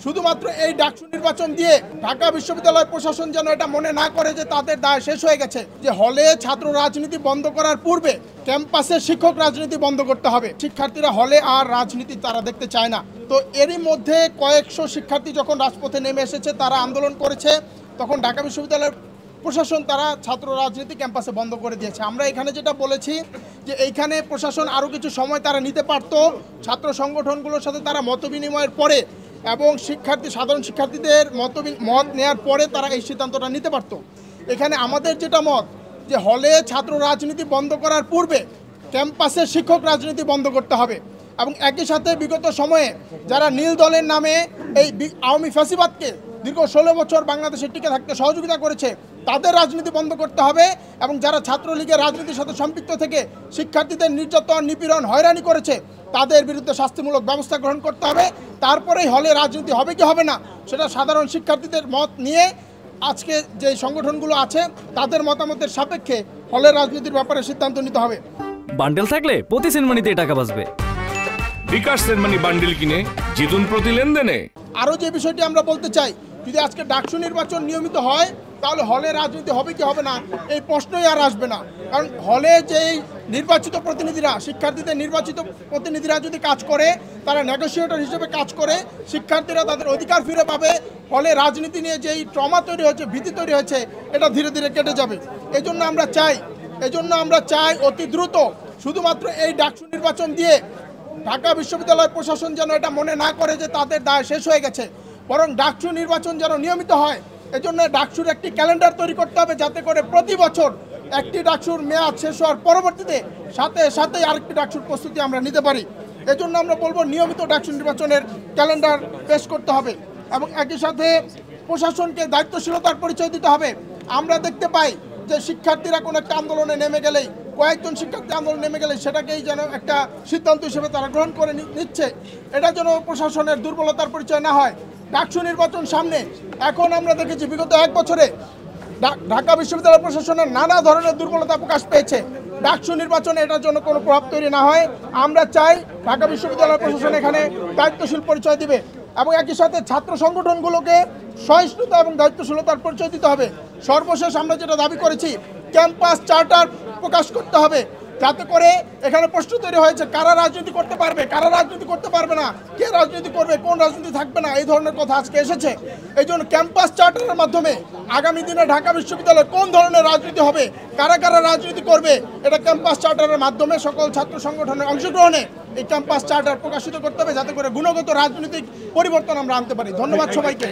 শুধুমাত্র এই ডাকসু নির্বাচন দিয়ে ঢাকা বিশ্ববিদ্যালয় প্রশাসন যেন এটা মনে না করে যে তাদের দায় শেষ হয়ে গেছে, যে হলে ছাত্র রাজনীতি বন্ধ করার পূর্বে ক্যাম্পাসে শিক্ষক রাজনীতি বন্ধ করতে হবে। শিক্ষার্থীরা হলে আর রাজনীতি তারা দেখতে চায় না। তো এরই মধ্যে কয়েকশো শিক্ষার্থী যখন রাজপথে নেমে এসেছে, তারা আন্দোলন করেছে, তখন ঢাকা বিশ্ববিদ্যালয়ের প্রশাসন তারা ছাত্র রাজনীতি ক্যাম্পাসে বন্ধ করে দিয়েছে। আমরা এখানে যেটা বলেছি যে এইখানে প্রশাসন আরও কিছু সময় তারা নিতে পারত, ছাত্র সংগঠনগুলোর সাথে তারা মত বিনিময়ের পরে এবং সাধারণ শিক্ষার্থীদের মত নেওয়ার পরে তারা এই সিদ্ধান্তটা নিতে পারত। এখানে আমাদের যেটা মত, যে হলে ছাত্র রাজনীতি বন্ধ করার পূর্বে ক্যাম্পাসে শিক্ষক রাজনীতি বন্ধ করতে হবে এবং একই সাথে বিগত সময়ে যারা নীল দলের নামে এই আওয়ামী ফ্যাসিবাদকে দীর্ঘ 16 বছর বাংলাদেশে টিকে থাকতে সহযোগিতা করেছে, তাদের রাজনীতি বন্ধ করতে হবে এবং যারা ছাত্রলীগের রাজনীতির সাথে সম্পৃক্ত থেকে শিক্ষার্থীদের নির্যাতন, নিপীড়ন, হয়রানি করেছে, তাদের বিরুদ্ধে শাস্তিমূলক ব্যবস্থা গ্রহণ করতে হবে। তারপরেই হলে রাজনীতি হবে কি হবে না সেটা সাধারণ শিক্ষার্থীদের মত নিয়ে আজকে যে সংগঠনগুলো আছে তাদের মতামতের সাপেক্ষে হলে রাজনীতির ব্যাপারে সিদ্ধান্ত নিতে হবে। বান্ডেল থাকলে প্রতি সেনমানিতে টাকা বাঁচবে। বিকাশ সেনমানি বান্ডেল কিনে জিতুন প্রতি লেনদেনে। আরও যে বিষয়টি আমরা বলতে চাই, যদি আজকে ডাকসু নির্বাচন নিয়মিত হয় তাহলে হলে রাজনীতি হবে কি হবে না এই প্রশ্নই আর আসবে না। কারণ হলে যেই নির্বাচিত প্রতিনিধিরা, শিক্ষার্থীদের নির্বাচিত প্রতিনিধিরা যদি কাজ করে, তারা নেগোসিয়েটর হিসেবে কাজ করে, শিক্ষার্থীরা তাদের অধিকার ফিরে পাবে। হলে রাজনীতি নিয়ে যেই ট্রমা তৈরি হয়েছে, ভীতি তৈরি হয়েছে, এটা ধীরে ধীরে কেটে যাবে। এজন্য আমরা চাই অতি দ্রুত শুধুমাত্র এই ডাকসু নির্বাচন দিয়ে ঢাকা বিশ্ববিদ্যালয় প্রশাসন যেন এটা মনে না করে যে তাদের দায় শেষ হয়ে গেছে, বরং ডাকসু নির্বাচন যেন নিয়মিত হয়। এজন্য ডাকসুর একটি ক্যালেন্ডার তৈরি করতে হবে, যাতে করে প্রতি বছর একটি ডাকসুর মেয়াদ শেষ হওয়ার পরবর্তীতে সাথে আরেকটি ডাকসুর প্রস্তুতি আমরা নিতে পারি। এজন্য আমরা বলবো নিয়মিত ডাকসু নির্বাচনের ক্যালেন্ডার পেশ করতে হবে এবং একই সাথে প্রশাসনকে দায়িত্বশীলতার পরিচয় দিতে হবে। আমরা দেখতে পাই যে শিক্ষার্থীরা কোনো একটা আন্দোলনে নেমে গেলেই, কয়েকজন শিক্ষার্থী আন্দোলন নেমে গেলে সেটাকেই যেন একটা সিদ্ধান্ত হিসেবে তারা গ্রহণ করে নিচ্ছে। এটা যেন প্রশাসনের দুর্বলতার পরিচয় না হয়। ডাকসু নির্বাচন সামনে, এখন আমরা দেখেছি বিগত 1 বছরে ঢাকা বিশ্ববিদ্যালয় প্রশাসনের নানা ধরনের দুর্বলতা প্রকাশ পেয়েছে। ডাকসু নির্বাচনে এটার জন্য কোনো প্রভাব তৈরি না হয় আমরা চাই ঢাকা বিশ্ববিদ্যালয় প্রশাসন এখানে দায়িত্বশীল পরিচয় দিবে এবং একই সাথে ছাত্র সংগঠনগুলোকে সহিষ্ণুতা এবং দায়িত্বশীলতার পরিচয় দিতে হবে। সর্বশেষ আমরা যেটা দাবি করেছি, ক্যাম্পাস চার্টার প্রকাশ করতে হবে, যাতে করে এখানে প্রশ্ন তৈরি হয়েছে কারা রাজনীতি করতে পারবে, কারা রাজনীতি করতে পারবে না, কে রাজনীতি করবে, কোন রাজনীতি থাকবে না, এই ধরনের কথা আজকে এসেছে। এই জন্য ক্যাম্পাস চার্টারের মাধ্যমে আগামী দিনে ঢাকা বিশ্ববিদ্যালয়ে কোন ধরনের রাজনীতি হবে, কারা কারা রাজনীতি করবে, এটা ক্যাম্পাস চার্টারের মাধ্যমে সকল ছাত্র সংগঠনের অংশগ্রহণে এই ক্যাম্পাস চার্টার প্রকাশিত করতে হবে, যাতে করে গুণগত রাজনৈতিক পরিবর্তন আমরা আনতে পারি। ধন্যবাদ সবাইকে।